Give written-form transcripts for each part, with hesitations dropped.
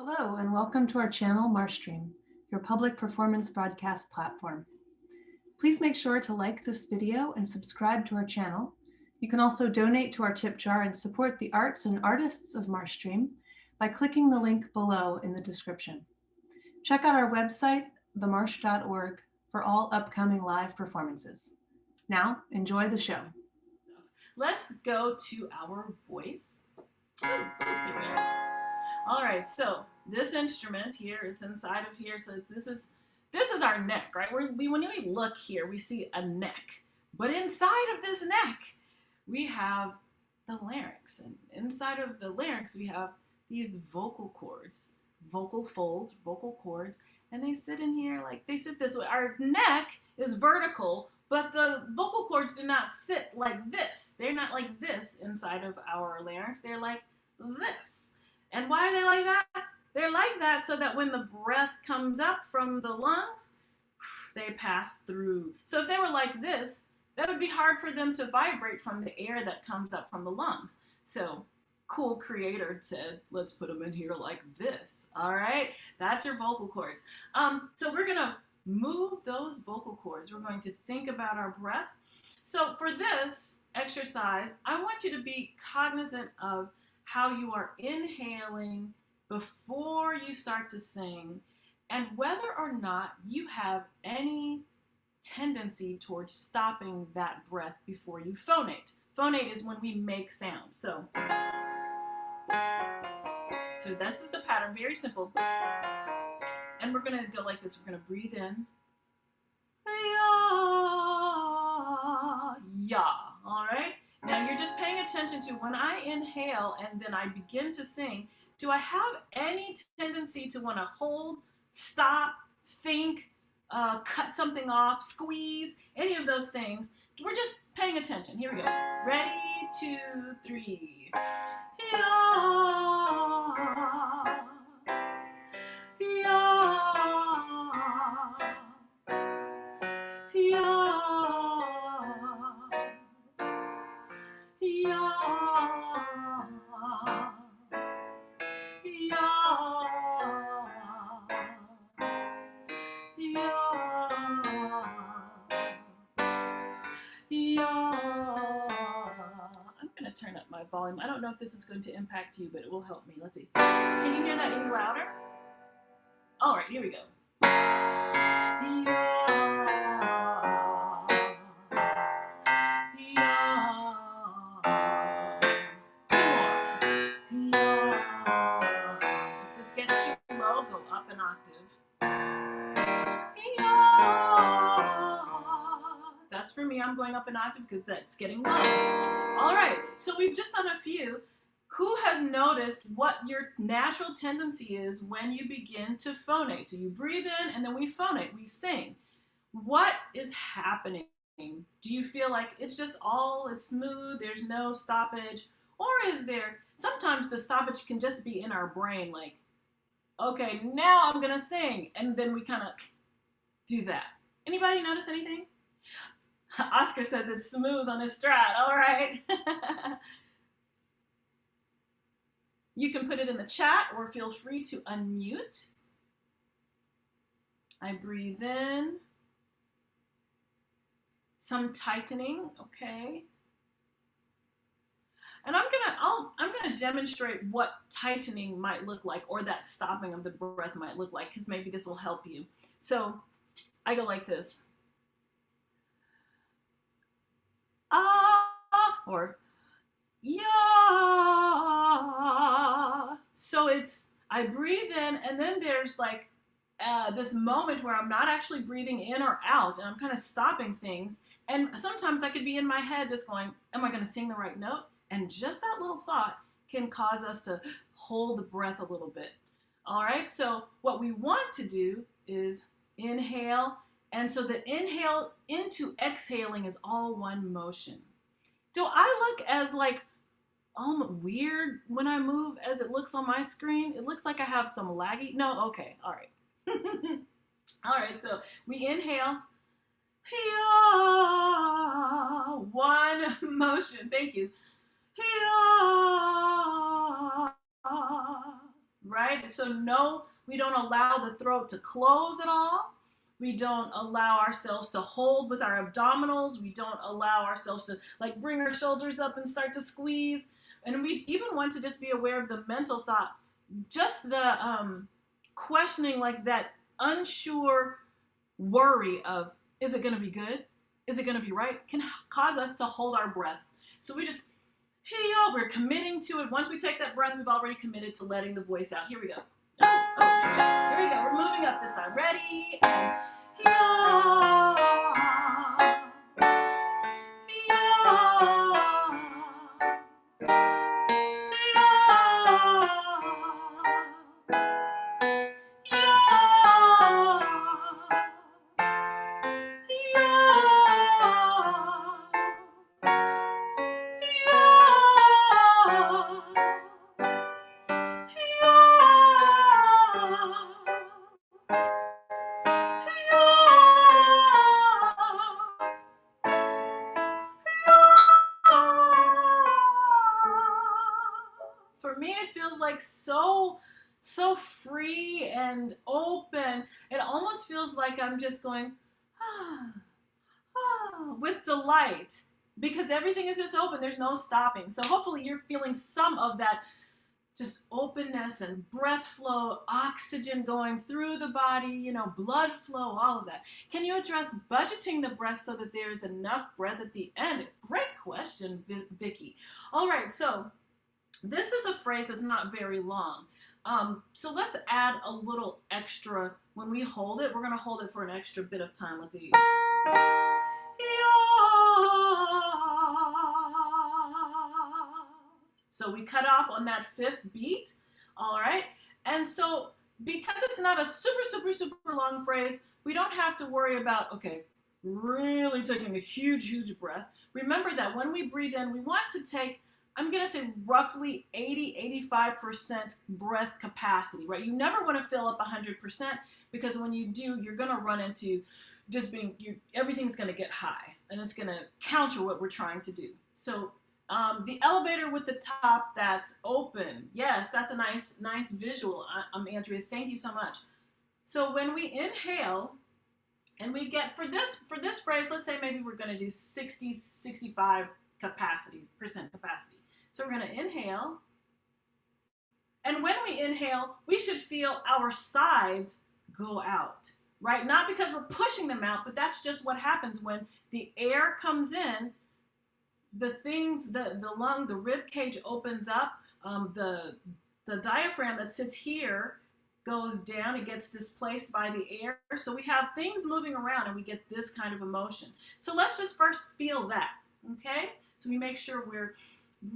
Hello, and welcome to our channel, MarshStream, your public performance broadcast platform. Please make sure to like this video and subscribe to our channel. You can also donate to our tip jar and support the arts and artists of MarshStream by clicking the link below in the description. Check out our website, themarsh.org, for all upcoming live performances. Now, enjoy the show. Let's go to our voice. There we go. All right, so this instrument here, it's inside of here. So this is our neck, right? When we look here, we see a neck. But inside of this neck, we have the larynx. And inside of the larynx, we have these vocal cords, vocal folds, vocal cords. And they sit in here they sit this way. Our neck is vertical, but the vocal cords do not sit like this. They're not like this inside of our larynx. They're like this. And why are they like that? They're like that so that when the breath comes up from the lungs, they pass through. So if they were like this, that would be hard for them to vibrate from the air that comes up from the lungs. So cool creator said, let's put them in here like this. All right, that's your vocal cords. So we're gonna move those vocal cords. We're going to think about our breath. So for this exercise, I want you to be cognizant of how you are inhaling before you start to sing, and whether or not you have any tendency towards stopping that breath before you phonate. Phonate is when we make sound. So this is the pattern, very simple. And we're gonna go like this. We're gonna breathe in. Ya. All right? Now you're just paying attention to when I inhale and then I begin to sing, do I have any tendency to want to hold, stop, think, cut something off, squeeze, any of those things? We're just paying attention. Here we go. Ready, 2, 3. I'm going to turn up my volume. I don't know if this is going to impact you, but it will help me. Let's see. Can you hear that any louder? All right, here we go. If this gets too low, go up an octave. That's for me. I'm going up an octave because that's getting low. All right, so we've just done a few. Who has noticed what your natural tendency is when you begin to phonate? So you breathe in and then we phonate, we sing. What is happening? Do you feel like it's just it's smooth, there's no stoppage? Or is there, sometimes the stoppage can just be in our brain, like, okay, now I'm gonna sing. And then we kind of do that. Anybody notice anything? Oscar says it's smooth on his strat. All right. You can put it in the chat or feel free to unmute. I breathe in. Some tightening, okay. And I'm gonna demonstrate what tightening might look like, or that stopping of the breath might look like, because maybe this will help you. So I go like this. Ah, or yeah. So I breathe in, and then there's like this moment where I'm not actually breathing in or out, and I'm kind of stopping things. And sometimes I could be in my head just going, am I going to sing the right note? And just that little thought can cause us to hold the breath a little bit. All right, so what we want to do is inhale. And so the inhale into exhaling is all one motion. Do I look as like weird when I move as it looks on my screen? It looks like I have some laggy. No, okay, all right. All right, so we inhale. One motion, thank you. right? So no, we don't allow the throat to close at all. We don't allow ourselves to hold with our abdominals. We don't allow ourselves to like bring our shoulders up and start to squeeze. And we even want to just be aware of the mental thought, just the questioning, like that unsure worry of, is it going to be good? Is it going to be right? Can cause us to hold our breath. So we just feel we're committing to it. Once we take that breath, we've already committed to letting the voice out. Here we go. Here we go. We're moving up this time. Ready? And for me, it feels like so free and open. It almost feels like I'm just going with delight, because everything is just open. There's no stopping. So hopefully you're feeling some of that just openness and breath flow, oxygen going through the body, you know, blood flow, all of that. Can you address budgeting the breath so that there's enough breath at the end? Great question, Vicky. All right, so this is a phrase that's not very long. So let's add a little extra. When we hold it, we're going to hold it for an extra bit of time. Let's see. So we cut off on that fifth beat, all right? And so because it's not a super long phrase, we don't have to worry about, okay, really taking a huge breath. Remember that when we breathe in, we want to take, I'm gonna say roughly 80-85% breath capacity, right? You never wanna fill up 100%, because when you do, you're gonna run into just being, everything's gonna get high, and it's gonna counter what we're trying to do. So the elevator with the top that's open. Yes, that's a nice visual. Andrea, thank you so much. So when we inhale, and we get, for this phrase, let's say maybe we're going to do 65% capacity. So we're going to inhale. And when we inhale, we should feel our sides go out, right? Not because we're pushing them out, but that's just what happens when the air comes in. The lung, the rib cage opens up. The diaphragm that sits here goes down. It gets displaced by the air. So we have things moving around, and we get this kind of emotion. So let's just first feel that, okay? So we make sure we're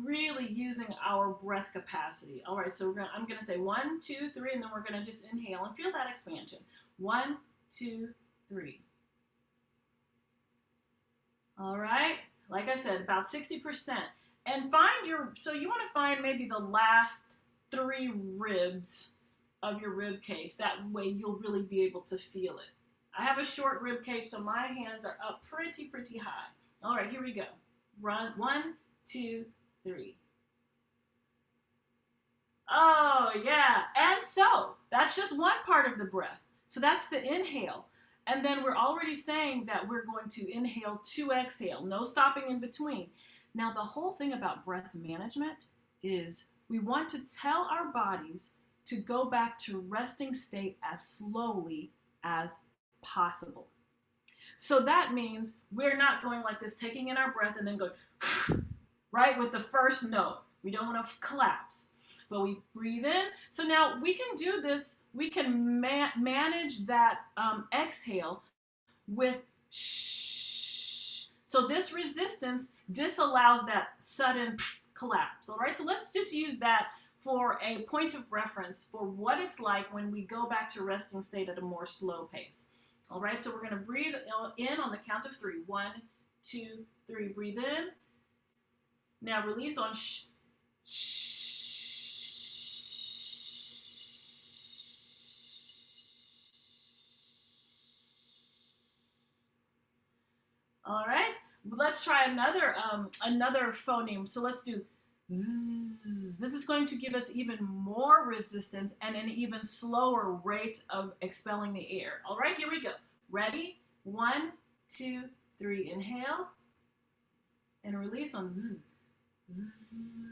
really using our breath capacity. All right, so I'm going to say 1, 2, 3, and then we're going to just inhale and feel that expansion. 1, 2, 3. All right. Like I said, about 60%. And so you want to find maybe the last 3 ribs of your rib cage. That way you'll really be able to feel it. I have a short rib cage, so my hands are up pretty high. All right, here we go. Run. 1, 2, 3. Oh, yeah. And so that's just one part of the breath. So that's the inhale. And then we're already saying that we're going to inhale to exhale, no stopping in between. Now, the whole thing about breath management is we want to tell our bodies to go back to resting state as slowly as possible. So that means we're not going like this, taking in our breath and then going, right, with the first note. We don't want to collapse. But we breathe in. So now we can do this. We can manage that exhale with shh. So this resistance disallows that sudden collapse. All right. So let's just use that for a point of reference for what it's like when we go back to resting state at a more slow pace. All right. So we're going to breathe in on the count of 3. 1, 2, 3. Breathe in. Now release on shh. Shh. All right, let's try another phoneme. So let's do zzz. This is going to give us even more resistance and an even slower rate of expelling the air. All right, here we go. Ready? 1, 2, 3. Inhale and release on zzz. Zzz.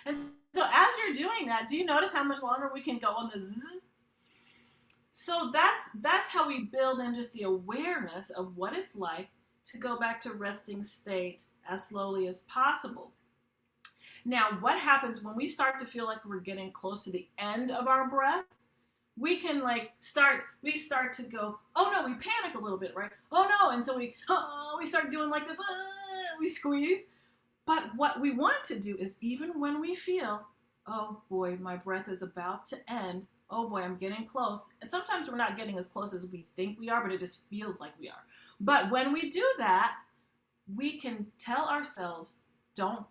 And so as you're doing that, do you notice how much longer we can go on the zzz? So that's how we build in just the awareness of what it's like to go back to resting state as slowly as possible. Now, what happens when we start to feel like we're getting close to the end of our breath? We can start to go, oh no, we panic a little bit, right? Oh no, and so we start doing like this, we squeeze. But what we want to do is, even when we feel, oh boy, my breath is about to end, oh boy, I'm getting close. And sometimes we're not getting as close as we think we are, but it just feels like we are. But when we do that, we can tell ourselves, don't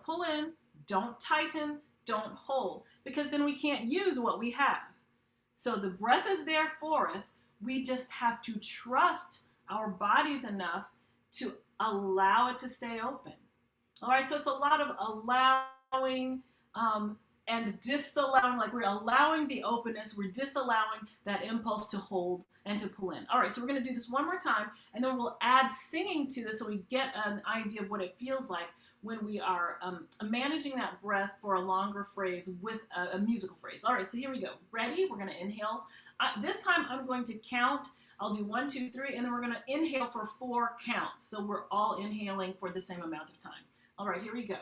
pull in, don't tighten, don't hold, because then we can't use what we have. So the breath is there for us. We just have to trust our bodies enough to allow it to stay open. All right, so it's a lot of allowing and disallowing, like we're allowing the openness, we're disallowing that impulse to hold and to pull in. All right, so we're gonna do this one more time, and then we'll add singing to this so we get an idea of what it feels like when we are managing that breath for a longer phrase with a musical phrase. All right, so here we go. Ready? We're gonna inhale. This time I'm going to count. I'll do 1, 2, 3, and then we're gonna inhale for 4 counts. So we're all inhaling for the same amount of time. All right, here we go.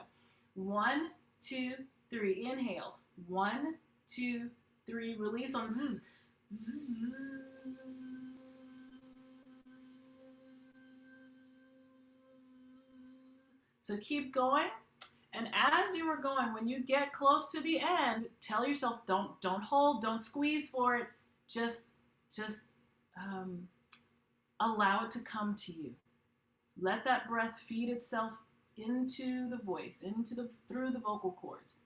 1, 2, 3. Inhale. 1, 2, 3. Release on zzz. Zzz. So keep going. And as you are going, when you get close to the end, tell yourself, don't hold, don't squeeze for it. Just allow it to come to you. Let that breath feed itself into the voice, through the vocal cords.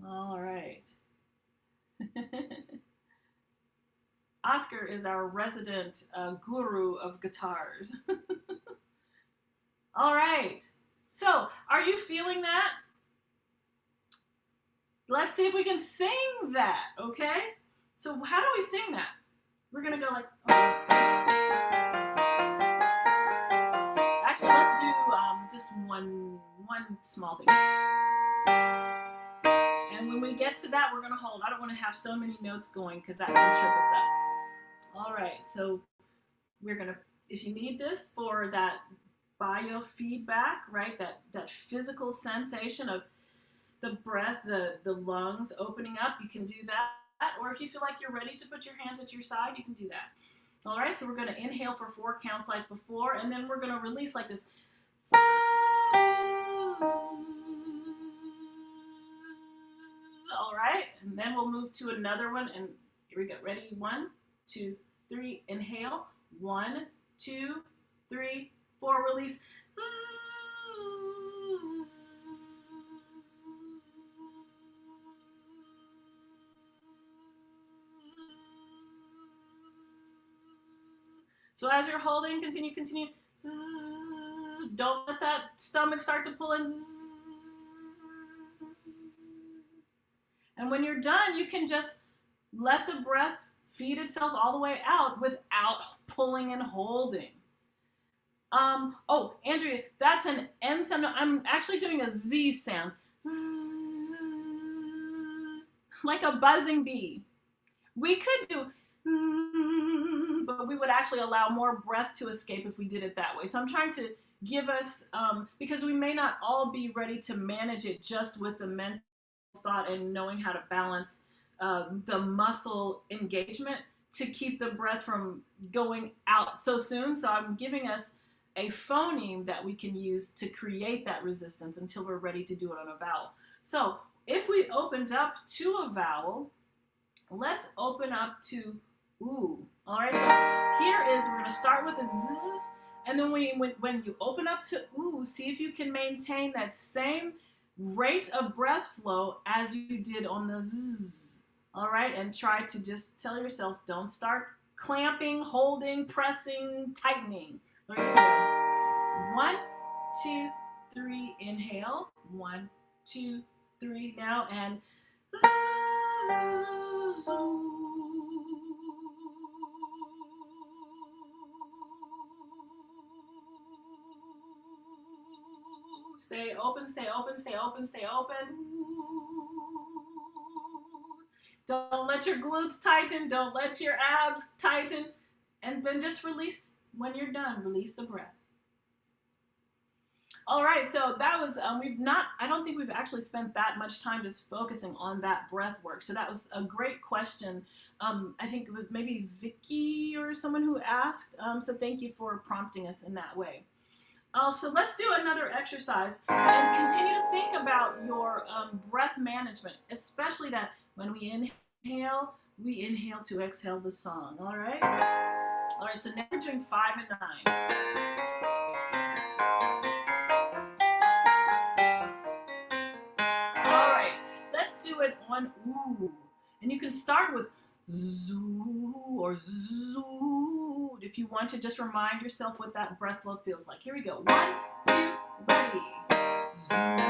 All right. Oscar is our resident guru of guitars. All right. So, are you feeling that? Let's see if we can sing that, okay? So, how do we sing that? We're gonna go like, actually, let's do just one small thing. And when we get to that, we're gonna hold. I don't want to have so many notes going because that can trip us up. All right, so we're gonna, if you need this for that biofeedback, right? That physical sensation of the breath, the lungs opening up, you can do that. Or if you feel like you're ready to put your hands at your side, you can do that. All right, so we're going to inhale for 4 counts like before, and then we're going to release like this. All right, and then we'll move to another one, and here we go. Ready? 1, 2, 3. Inhale. 1, 2, 3, 4. Release. So as you're holding, continue. Don't let that stomach start to pull in. And when you're done, you can just let the breath feed itself all the way out without pulling and holding. Oh, Andrea, that's an N sound. I'm actually doing a Z sound. Like a buzzing bee. We could do, but we would actually allow more breath to escape if we did it that way. So I'm trying to give us, because we may not all be ready to manage it just with the mental thought and knowing how to balance the muscle engagement to keep the breath from going out so soon. So I'm giving us a phoneme that we can use to create that resistance until we're ready to do it on a vowel. So if we opened up to a vowel, let's open up to ooh. All right, so here is, we're going to start with a zzz, And then when you open up to ooh, see if you can maintain that same rate of breath flow as you did on the zzz. All right, and try to just tell yourself, don't start clamping, holding, pressing, tightening. There you go. 1, 2, 3, inhale. 1, 2, 3 now, and stay open, stay open, stay open, stay open. Don't let your glutes tighten. Don't let your abs tighten. And then just release when you're done. Release the breath. All right, so that was, I don't think we've actually spent that much time just focusing on that breath work. So that was a great question. I think it was maybe Vicky or someone who asked. So thank you for prompting us in that way. So let's do another exercise and continue to think about your breath management, especially that when we inhale to exhale the song, all right? All right, so now we're doing 5 and 9. All right, let's do it on ooh. And you can start with zoo or zoo if you want to just remind yourself what that breath flow feels like. Here we go. 1, 2, ready. Zoo.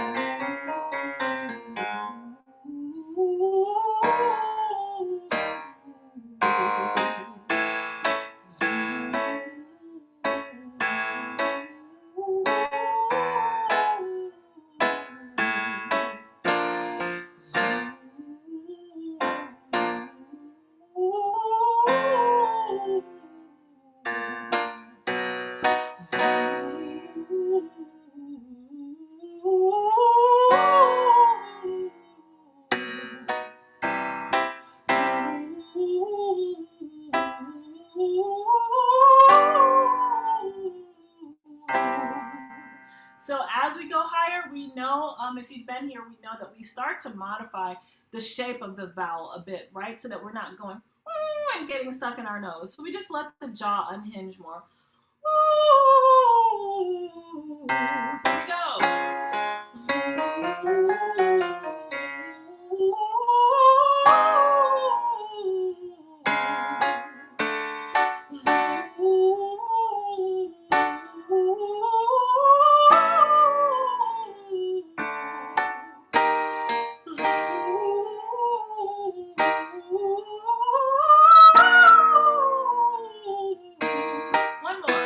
So as we go higher, we know, if you've been here, we know that we start to modify the shape of the vowel a bit, right? So that we're not going and getting stuck in our nose. So we just let the jaw unhinge more. Here we go. One more.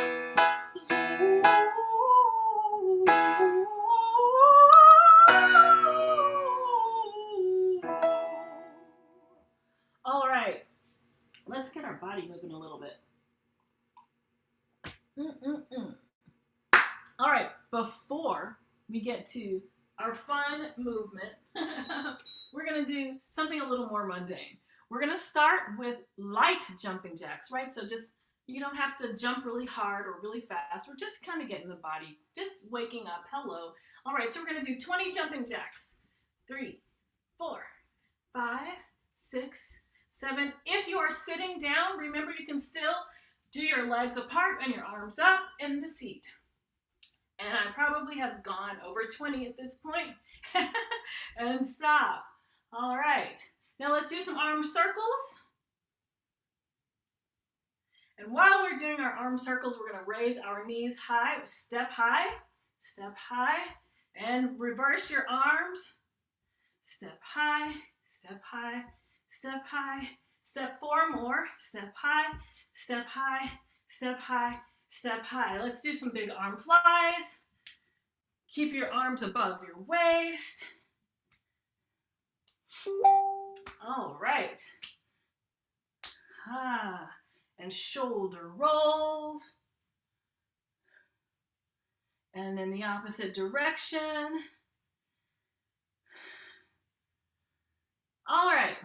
All right, let's get our body moving a little bit. All right, before we get to our fun movement, we're gonna do something a little more mundane. We're gonna start with light jumping jacks, right? So just, you don't have to jump really hard or really fast. We're just kind of getting the body, just waking up. Hello. All right, so we're gonna do 20 jumping jacks. 3, 4, 5, 6, 7. If you are sitting down, remember you can still do your legs apart and your arms up in the seat. And I probably have gone over 20 at this point. And stop. All right. Now let's do some arm circles. And while we're doing our arm circles, we're going to raise our knees high, step high, and reverse your arms. Step high, step high, step high, step 4 more, step high, step high, step high, step high. Let's do some big arm flies. Keep your arms above your waist. All right. And shoulder rolls. And in the opposite direction. All right.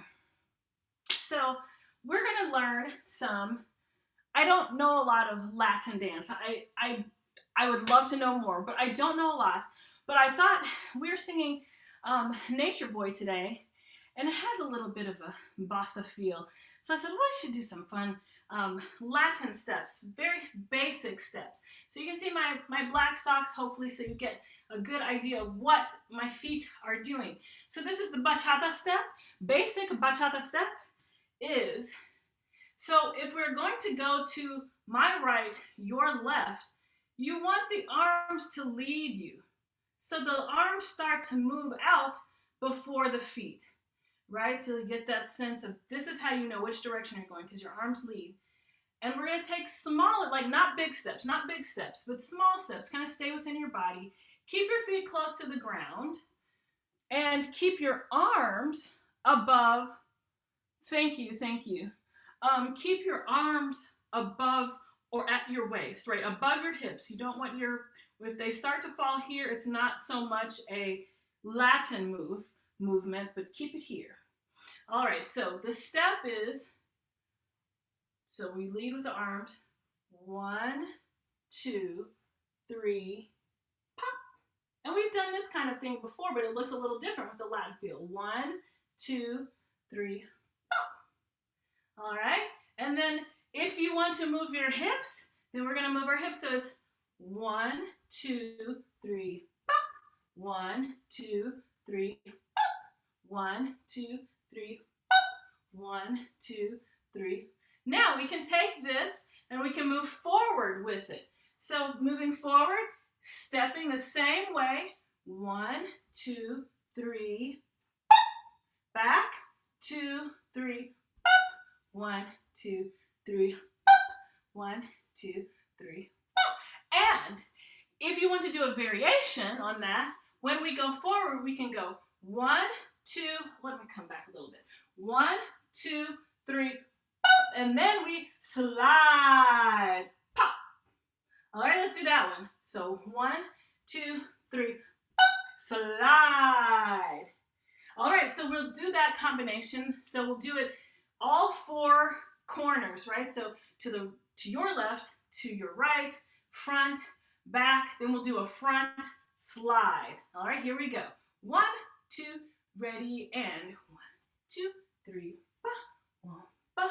So we're going to learn some, I don't know a lot of Latin dance. I would love to know more, but I don't know a lot. But I thought we were singing Nature Boy today, and it has a little bit of a bossa feel. So I said, well, I should do some fun Latin steps, very basic steps. So you can see my black socks, hopefully, so you get a good idea of what my feet are doing. So this is the bachata step. Basic bachata step is, so if we're going to go to my right, your left, you want the arms to lead you. So the arms start to move out before the feet, right? So you get that sense of, this is how you know which direction you're going, because your arms lead. And we're going to take small, like not big steps, but small steps. Kind of stay within your body. Keep your feet close to the ground and keep your arms above. Thank you. Keep your arms above or at your waist, right? Above your hips. You don't want if they start to fall here, it's not so much a Latin movement, but keep it here. All right, so the step is, so we lead with the arms. 1, 2, 3, pop. And we've done this kind of thing before, but it looks a little different with the Latin feel. 1, 2, 3, pop. All right, and then if you want to move your hips, then we're gonna move our hips. So it's 1, 2, 3, pop. 1, 2, 3, pop. 1, 2, 3, pop. 1, 2, 3. Now we can take this and we can move forward with it. So moving forward, stepping the same way. 1, 2, 3, pop. Back, 2, 3, pop. 1, 2, 3, pop. 1, 2, 3, pop. And if you want to do a variation on that, when we go forward, we can go 1, 2, let me come back a little bit. 1, 2, 3, pop, and then we slide, pop. All right, let's do that one. So 1, 2, 3, pop, slide. All right, so we'll do that combination. So we'll do it all 4 corners, right? So to your left, to your right, front, back, then we'll do a front slide. All right, here we go. 1, 2, ready, and 1, 2, 3, ba, 1, ba,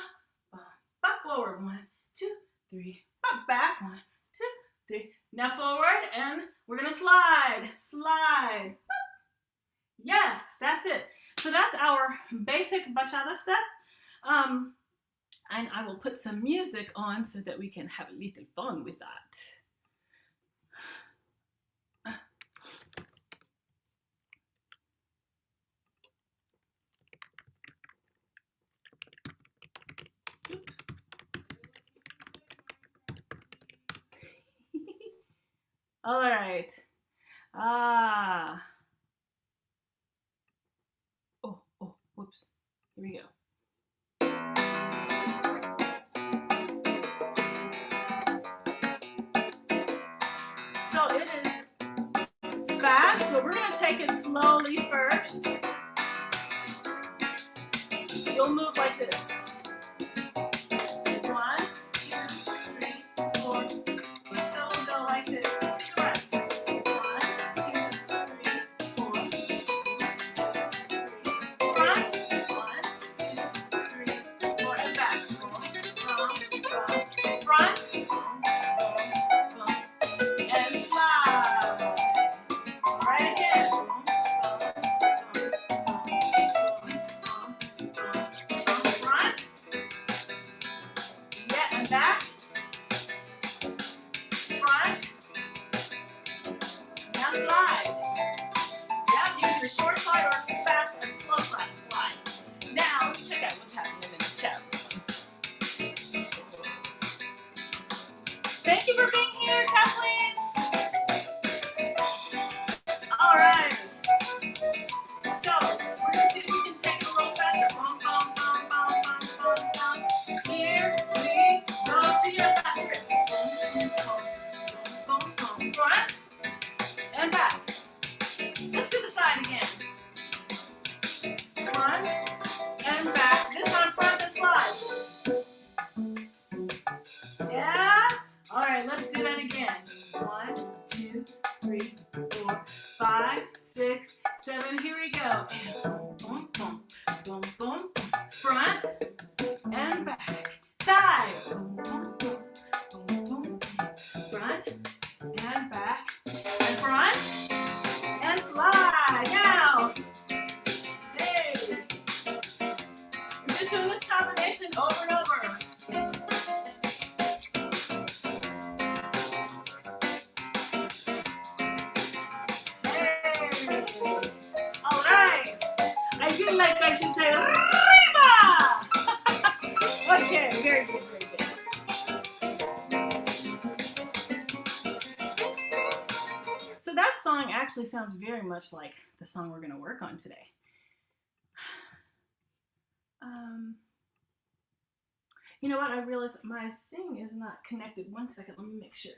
ba, ba, forward, 1, 2, 3, ba, back, 1, 2, 3. Now forward, and we're gonna slide, slide. Yes, that's it. So that's our basic bachata step. And I will put some music on so that we can have a little fun with that. All right. Oh, whoops. Here we go. So it is fast, but we're going to take it slowly first. You'll move like this. 1, 2, 3, 4. So we'll go like this. Let's do it. 1, 2, 3, 4. 1, 2, 3. Front. 1, 2, 3, 4. And back. Front. And slide. All right, again. Front. Yeah, and back. Front. Now slide. Yeah, you can do a short slide or a fast or slow slide. Now, let's check out what's happening in the chat. Thank you for being here, Kathleen. All right. So, we're going to see if we can take it a little faster. Bum, bum, bum, bum, bum, bum, bum. Here we go to your left. Bum, bum, bum. Front and back. Let's do the side again. Front and back. This time, front and slide. Yeah? All right, let's do that again. just doing this combination over and over. Hey. All right. I feel like I should say Arriba! Okay, very good, very good. So that song actually sounds very much like the song we're going to work on today. You know what? I realized my thing is not connected. 1 second, let me make sure.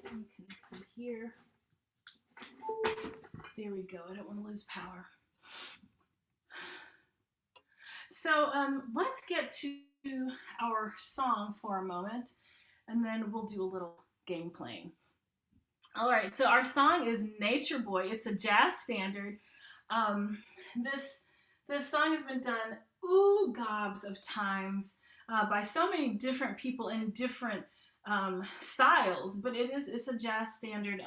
I'm connected here. There we go. I don't want to lose power. So let's get to our song for a moment, and then we'll do a little game playing. All right, so our song is Nature Boy. It's a jazz standard. This song has been done gobs of times by so many different people in different styles, but it's a jazz standard,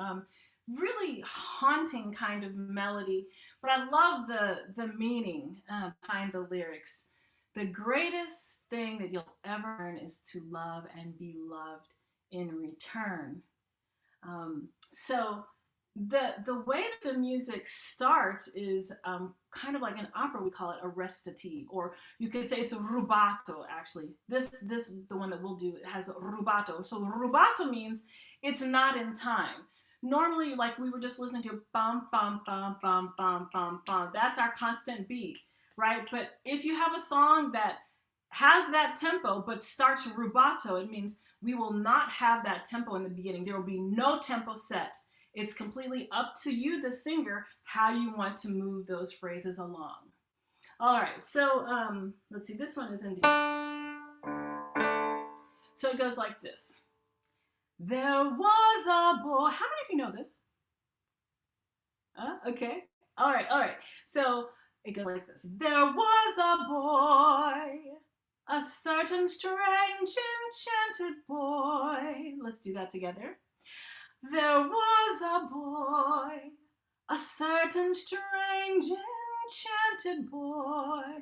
really haunting kind of melody. But I love the meaning behind the lyrics. The greatest thing that you'll ever learn is to love and be loved in return. So the way that the music starts is kind of like an opera. We call it a recitative, or you could say it's a rubato. Actually, this the one that we'll do, it has a rubato. So rubato means it's not in time. Normally, like we were just listening to bum bum bum bum bum bum bum. That's our constant beat, right? But if you have a song that has that tempo but starts rubato, it means we will not have that tempo in the beginning. There will be no tempo set. It's completely up to you, the singer, how you want to move those phrases along. All right, so let's see, this one is in D. So it goes like this. There was a boy. How many of you know this? Okay. All right. So it goes like this. There was a boy, a certain strange enchanted boy. Let's do that together. There was a boy, a certain strange enchanted boy.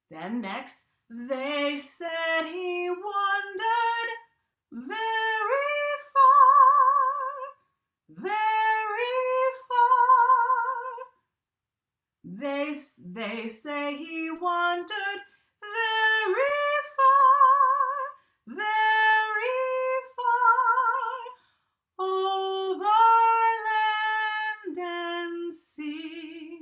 Then next, they said he wandered very far, very far. They say he wandered very far, very far, over land and sea.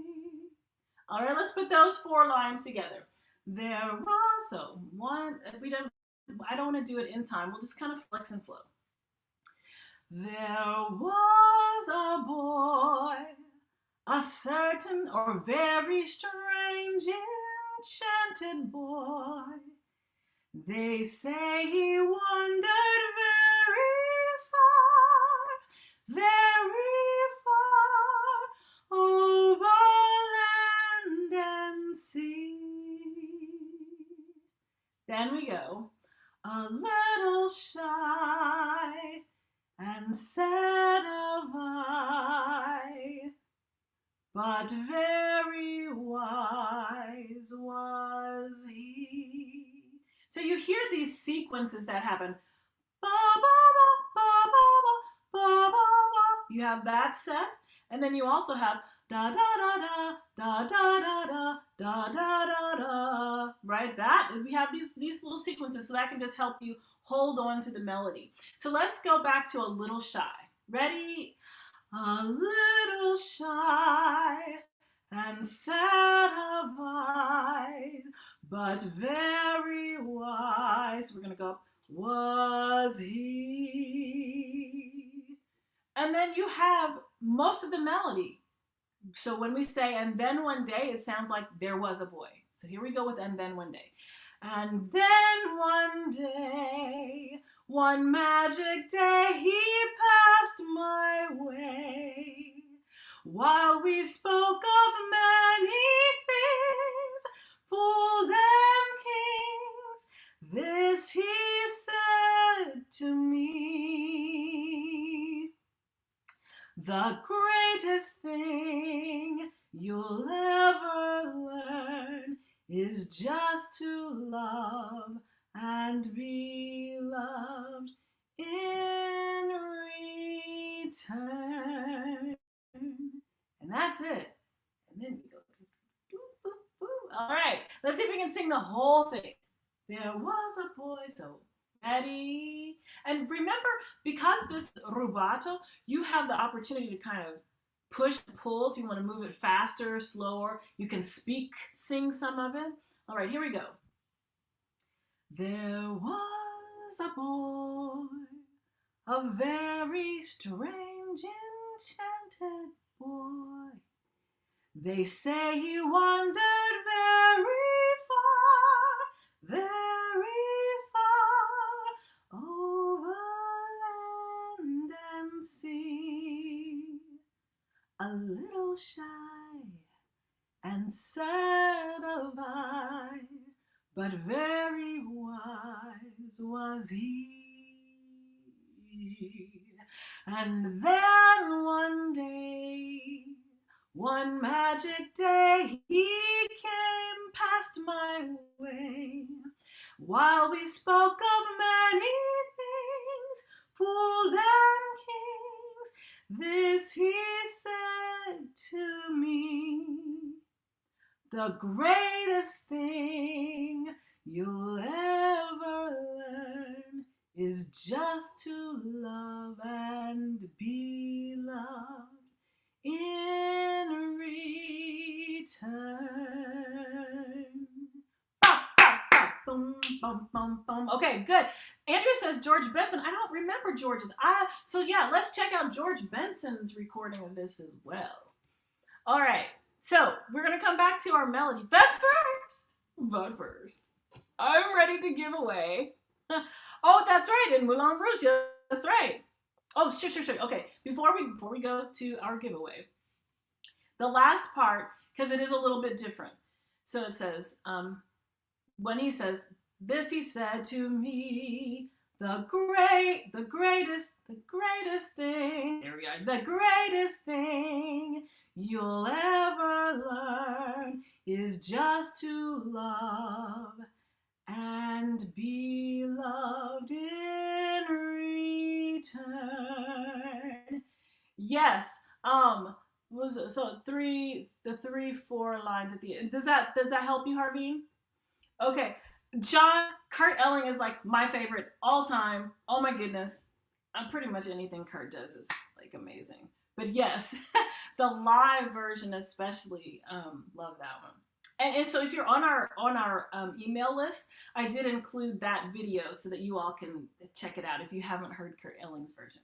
All right, let's put those 4 lines together. There was, so one, I don't want to do it in time. We'll just kind of flex and flow. There was a boy, a certain or very strange enchanted boy. They say he wandered very far, very far, over land and sea. Then we go, a little shy and sad of eye, but very wise was he. So you hear these sequences that happen. Ba, ba, ba, ba, ba, ba, ba, ba. You have that set, and then you also have da da da da da da da da da da da. Right? That we have these little sequences, so that can just help you hold on to the melody. So let's go back to a little shy. Ready? A little shy and sad of eyes, but very wise. We're going to go up. Was he? And then you have most of the melody. So when we say, and then one day, it sounds like there was a boy. So here we go with, and then one day. And then one day, one magic day, he passed my way. While we spoke of many things, fools and kings, this he said to me. The greatest thing you'll ever learn is just to love and be loved in return. And that's it. And then we go. All right, let's see if we can sing the whole thing. There was a boy, so ready. And remember, because this rubato, you have the opportunity to kind of push, pull. If you want to move it faster, slower, you can sing some of it. All right, here we go. There was a boy, a very strange, enchanted boy. They say he wandered very far, over land and sea. A little shy and sad of eye, but very wise was he. And then one magic day, he came past my way, while we spoke of many things, fools and kings. This he said to me: the greatest thing you'll ever learn is just to love and be loved in return. Boom, boom, boom, boom. Okay, good. Andrea says George Benson. I don't remember George's. So yeah, let's check out George Benson's recording of this as well. All right, so we're gonna come back to our melody, but first, I'm ready to give away. Oh, that's right, in Moulin Rouge. Yeah, that's right. Oh, sure. Okay, before we go to our giveaway, the last part, because it is a little bit different. So it says, when he says, this he said to me, the greatest thing, there we are, the greatest thing you'll ever learn is just to love and be loved in return. Yes. So the 3-4 lines at the end. Does that help you, Harvey? Okay. Kurt Elling is like my favorite all time. Oh my goodness. Pretty much anything Kurt does is like amazing. But yes, the live version especially, love that one. And so if you're on our email list, I did include that video so that you all can check it out if you haven't heard Kurt Elling's version.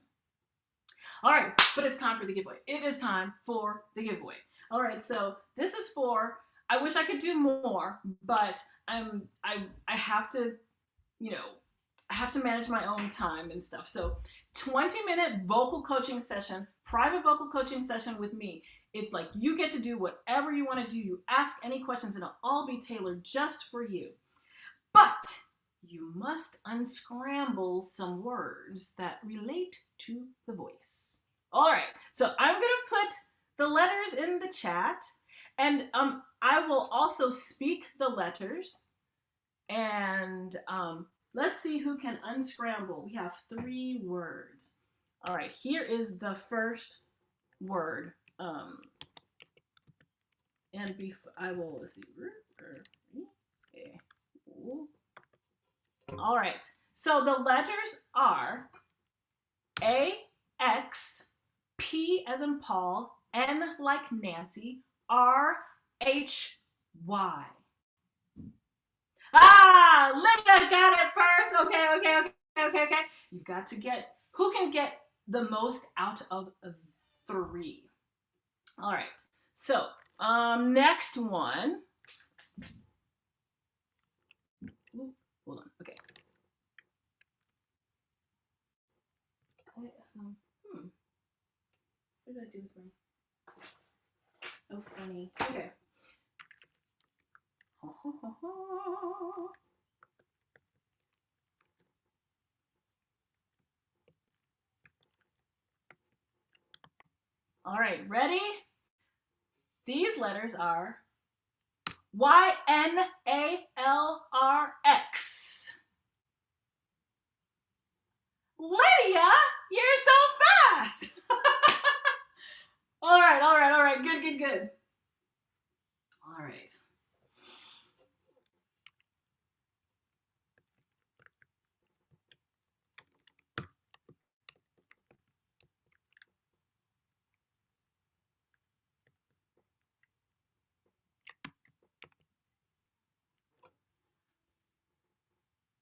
All right, but it's time for the giveaway. It is time for the giveaway. All right, so this is for, I wish I could do more, but I have to, I have to manage my own time and stuff. So 20-minute vocal coaching session, private vocal coaching session with me. It's like you get to do whatever you want to do. You ask any questions and it'll all be tailored just for you. But you must unscramble some words that relate to the voice. All right, so I'm going to put the letters in the chat, and I will also speak the letters, and let's see who can unscramble. We have 3 words. All right, here is the first word. And I will, let's see. All right, so the letters are A, X, P as in Paul, N like Nancy, R, H, Y. Linda got it first. Okay. You've got to get, who can get the most out of 3? All right, so next one. Ooh, hold on, okay. What did I do with my, oh funny, okay. All right, ready? These letters are Y-N-A-L-R-X. Lydia, you're so fast. All right. Good. All right.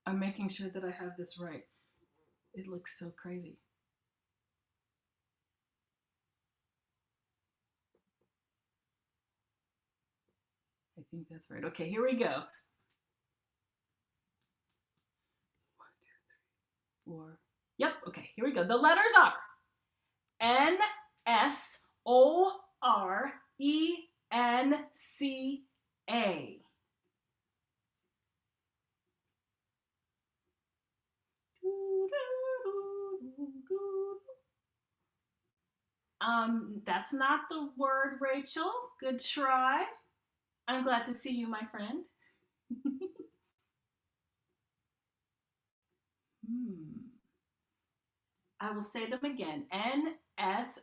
I'm making sure that I have this right. It looks so crazy. I think that's right. Okay, here we go. 1, 2, 3, 4. Yep, okay, here we go. The letters are N-S-O-R-E-N-C-A. That's not the word, Rachel. Good try. I'm glad to see you, my friend. I will say them again. N-S.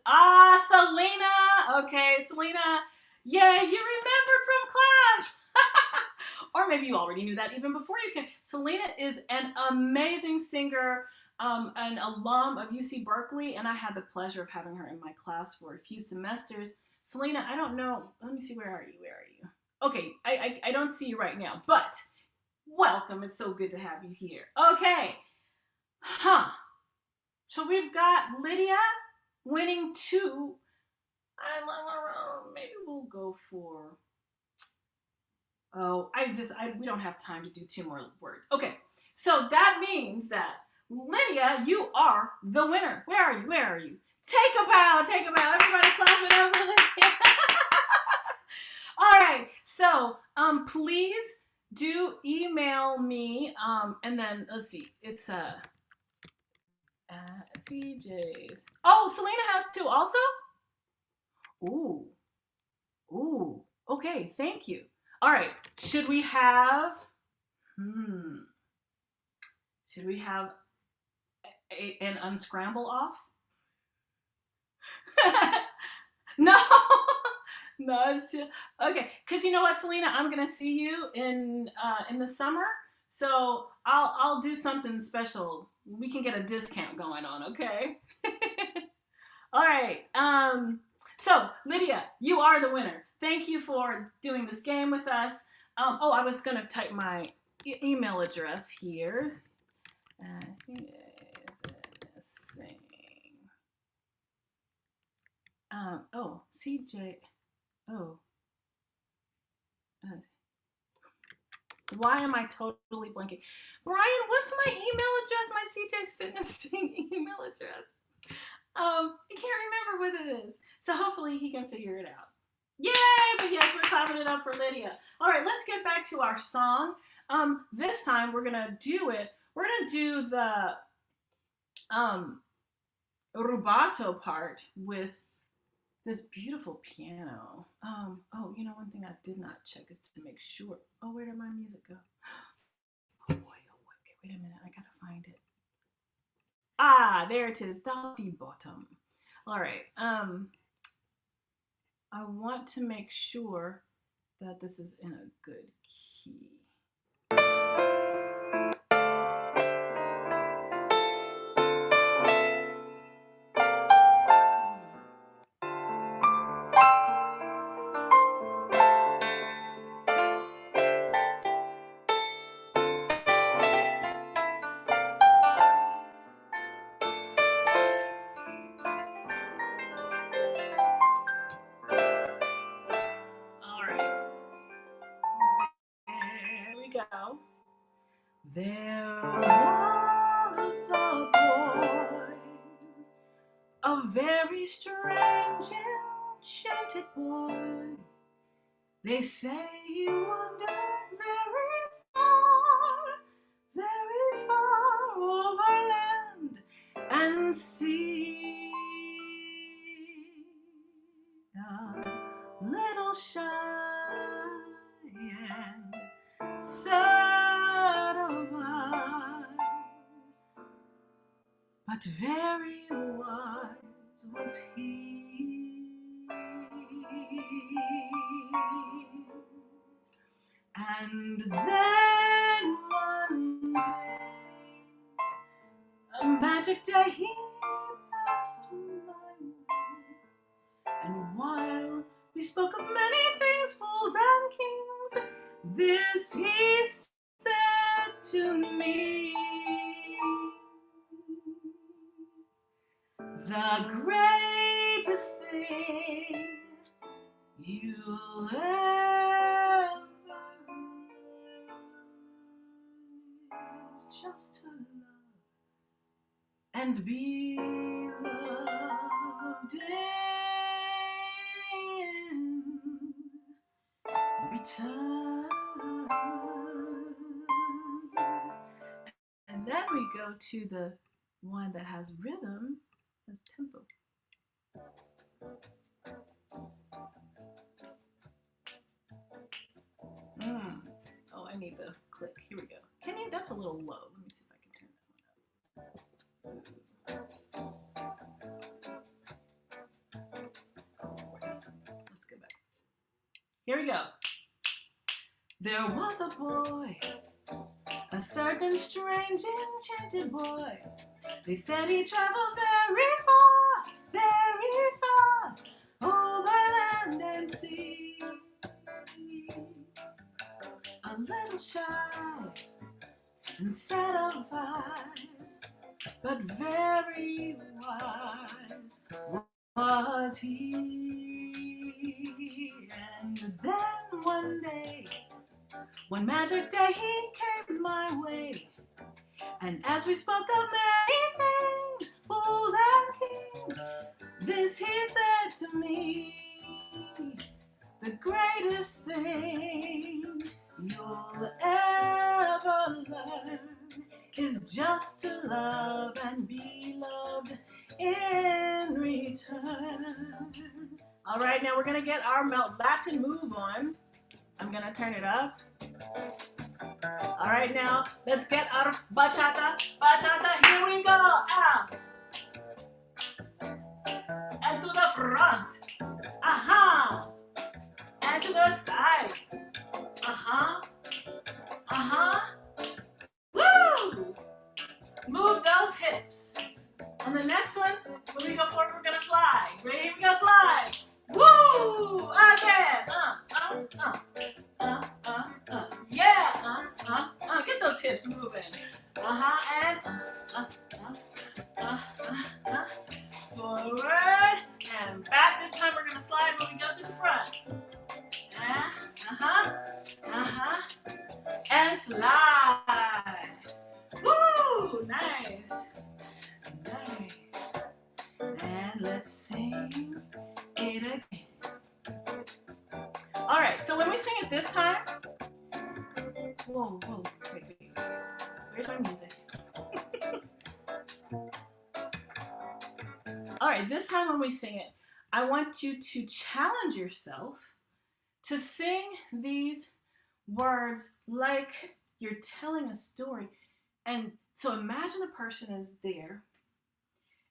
Selena. Okay, Selena. Yay, you remembered from class. Or maybe you already knew that even before you came. Selena is an amazing singer, an alum of UC Berkeley, and I had the pleasure of having her in my class for a few semesters. Selena, I don't know. Let me see. Where are you? Okay, I don't see you right now, but welcome. It's so good to have you here. Okay. So we've got Lydia winning 2. Maybe we'll go for... we don't have time to do 2 more words. Okay, so that means that Lydia, you are the winner. Where are you? Take a bow. Everybody clap it up for Lydia. All right, so please do email me, and then let's see, it's CJ's. Oh, Selena has 2 also? Ooh, okay, thank you. All right, should we have an unscramble off? No, it's just, okay. Cause you know what, Selena, I'm gonna see you in the summer, so I'll do something special. We can get a discount going on, okay? All right. So Lydia, you are the winner. Thank you for doing this game with us. I was gonna type my email address here. CJ. Why am I totally blanking? Brian, what's my email address? My CJ's FitnesSing email address. I can't remember what it is. So hopefully he can figure it out. Yay! But yes, we're clapping it up for Lydia. All right, let's get back to our song. This time we're gonna do it. We're gonna do the rubato part with this beautiful piano. You know, one thing I did not check is to make sure. Oh, where did my music go? Oh boy. Okay, wait a minute. I gotta find it. There it is, down the bottom. All right. I want to make sure that this is in a good key. Go. There was a boy, a very strange, enchanted boy. They say he wandered very far over land and sea. A little shy but very wise was he. And then one day, a magic day, he passed my way. And while we spoke of many things, fools and kings, this he said to me: the greatest thing you'll ever learn is just to love and be loved in return. And then we go to the one that has rhythm, has tempo. Oh, I need the click. Here we go. Can you? That's a little low. Let me see if I can turn that one up. Let's go back. Here we go. There was a boy, a certain strange enchanted boy. They said he traveled very far, over land and sea. A little shy and set of eyes, but very wise was he. And then one day, one magic day, he came my way. And as we spoke of many things, fools and kings, this he said to me: the greatest thing you'll ever learn is just to love and be loved in return. All right, now we're gonna get our Latin move on. I'm gonna turn it up. All right, now let's get our bachata. Bachata, here we go. Out. And to the front. Aha. And to the side. Uh-huh. Uh-huh. Woo! Move those hips. On the next one, when we go forward, we're gonna slide. Ready? Here we go, slide. Woo! Again. Yeah. Get those hips moving. And forward and back. This time we're gonna slide when we go to the front. And slide. Woo! Nice. Nice. And let's sing it again. All right, so when we sing it this time, whoa, wait. Where's my music? All right, this time when we sing it, I want you to challenge yourself to sing these words like you're telling a story. And so imagine a person is there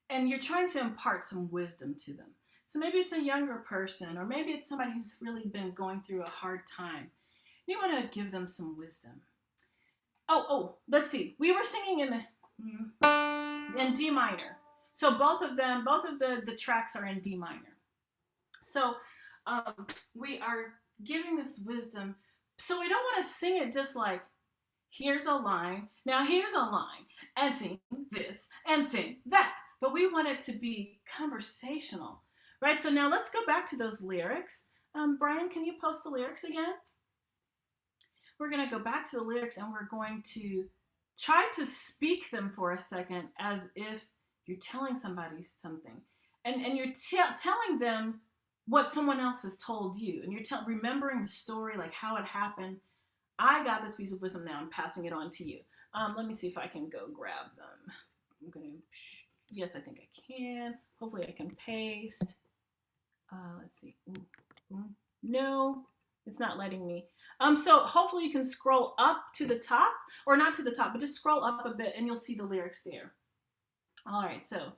and you're trying to impart some wisdom to them. So maybe it's a younger person, or maybe it's somebody who's really been going through a hard time. You want to give them some wisdom. Oh, let's see. We were singing in D minor. So both of the tracks are in D minor. So we are giving this wisdom. So we don't want to sing it just like, here's a line, now here's a line, and sing this, and sing that. But we want it to be conversational, right? So now let's go back to those lyrics. Brian, can you post the lyrics again? We're going to go back to the lyrics and we're going to try to speak them for a second as if you're telling somebody something. And you're telling them what someone else has told you. And you're remembering the story, like how it happened. I got this piece of wisdom, now I'm passing it on to you. Let me see if I can go grab them. I'm going to, yes, I think I can. Hopefully I can paste. Let's see. No, it's not letting me. So hopefully you can scroll up to the top, or not to the top, but just scroll up a bit and you'll see the lyrics there. All right, so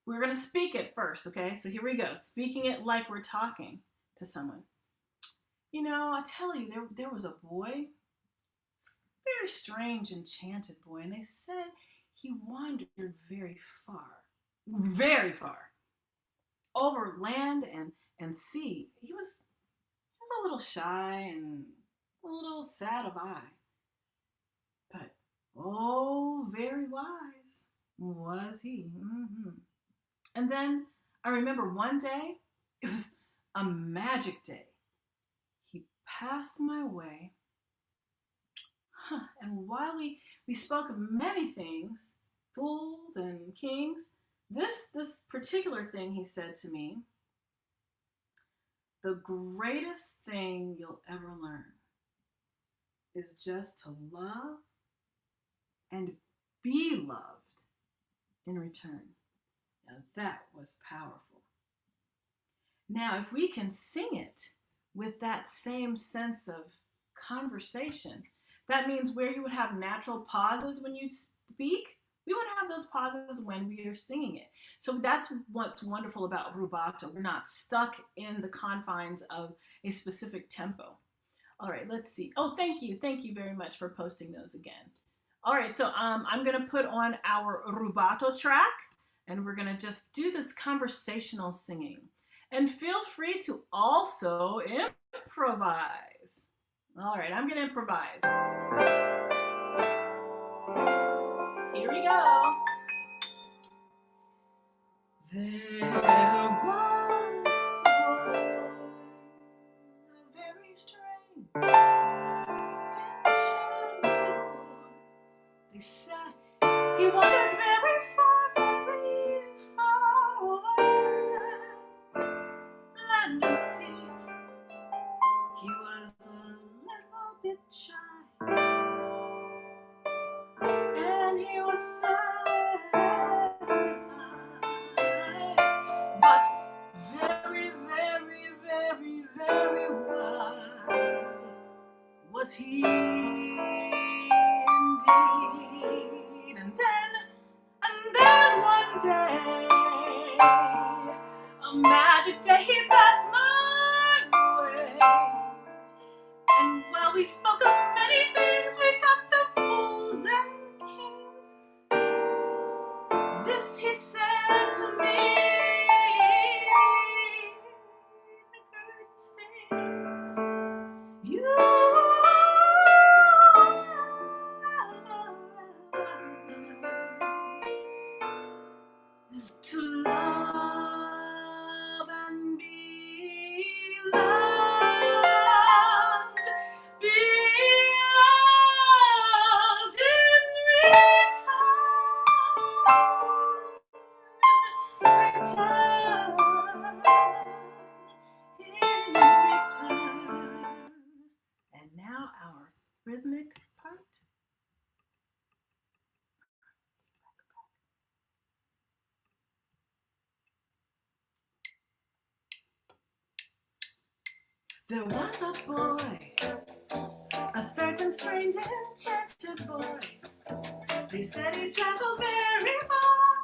we're going to speak it first, okay? So here we go. Speaking it like we're talking to someone. You know, I tell you, there was a boy, a very strange, enchanted boy, and they said he wandered very far, over land and sea. He was a little shy and a little sad of eye, but oh, very wise was he. And then I remember one day, it was a magic day. He passed my way, and while we spoke of many things, fools and kings, this particular thing he said to me, the greatest thing you'll ever learn is just to love and be loved in return. Now that was powerful. Now, if we can sing it with that same sense of conversation, that means where you would have natural pauses when you speak, we would have those pauses when we are singing it. So that's what's wonderful about rubato. We're not stuck in the confines of a specific tempo. All right, let's see. Oh, thank you. Thank you very much for posting those again. All right, so I'm going to put on our rubato track, and we're going to just do this conversational singing. And feel free to also improvise. All right, I'm going to improvise. Here we go. There was a very strange, enchanted boy. They said he wandered very far away, land and sea. He was a little bit shy, and he was sad, but very, very, very, very wise was he indeed. And then one day, a magic day, he passed my way. And while we spoke of many things, we talked of fools and kings. This he said to me, the greatest thing you is to love and be loved, be loved in return. And now our rhythmic part. There was a boy, a certain strange enchanted boy. They said he traveled very far,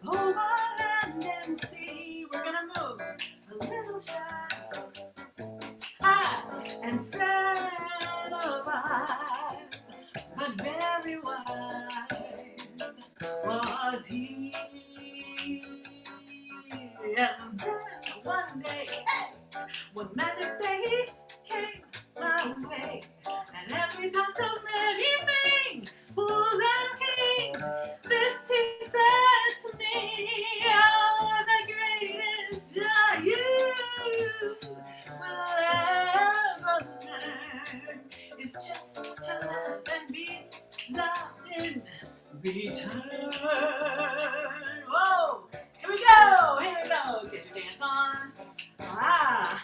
over land and sea. We're gonna move a little shy, high and sad of eyes, but very wise was he. And then one day, hey, one magic day came my way. And as we talked of many things, fools and kings, this he said to me, oh, the greatest joy you will ever learn is just to love and be loved in return. Whoa! Here we go! Get your dance on. Ah!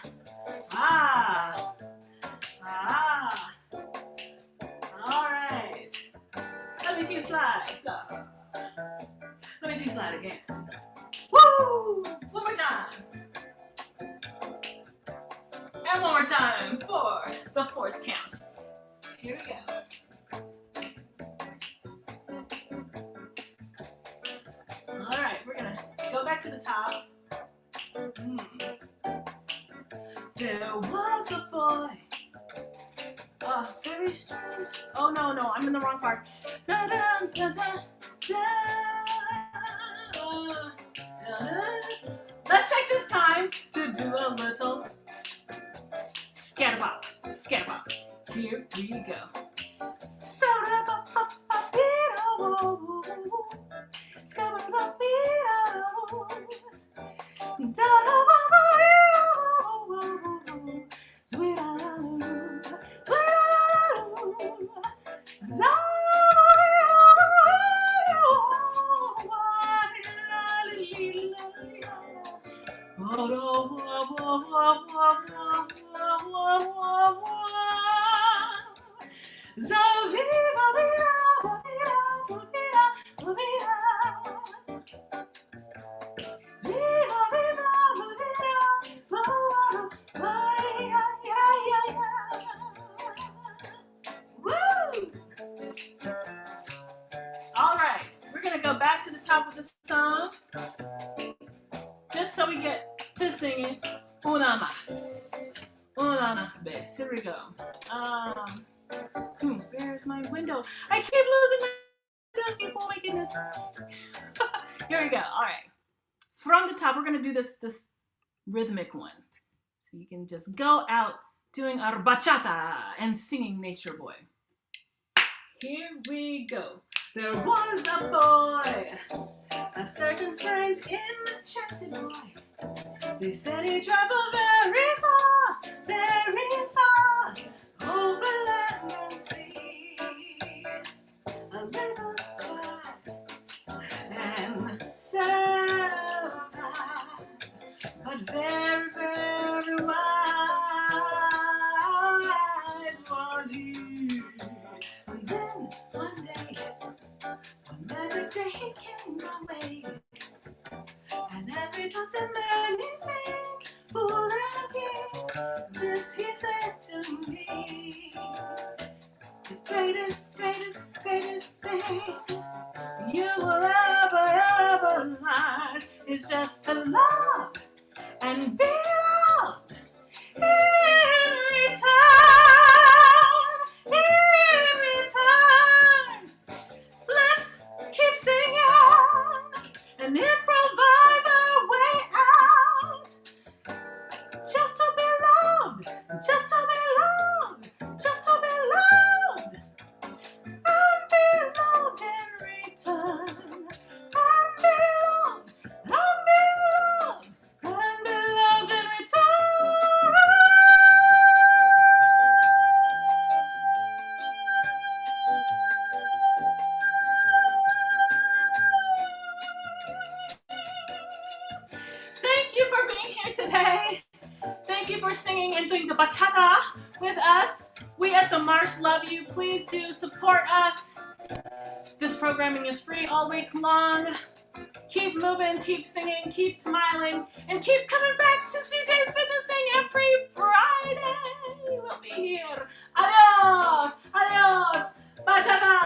Alright. Let me see you slide. Stop. Let me see you slide again. Woo! One more time. And one more time for the fourth count. Here we go. back to the top. There was a boy. Very strange. Oh no, I'm in the wrong part. Da, da, da, da, da, da. Let's take this time to do a little scatterbop, scatterbop. Here we go. Go back to the top of the song just so we get to singing una más vez. Here we go. Where's my window? I keep losing my windows, people. Oh my goodness. Here we go. All right. From the top, we're gonna do this rhythmic one. So you can just go out doing our bachata and singing Nature Boy. Here we go. There was a boy, a certain strange enchanted boy. They said he traveled very far, over land and sea. A little child and surprised, but very, very wise was he. And then one day, one magic day came my way, and as we talked of many things, fools and kings, this he said to me: the greatest thing you will ever learn is just to love and be loved in return. Let's keep singing and improvise our way out. Just to be loved, just to be loved, just to be loved, and be loved in return. And be loved, and be loved, and be loved in return. Thank you for being here today. Thank you for singing and doing the bachata with us. We at the Marsh love you. Please do support us. This programming is free all week long. Keep moving, keep singing, keep smiling, and keep coming back to CJ's FitnesSing every Friday. We'll be here. Adios, adios, bachata.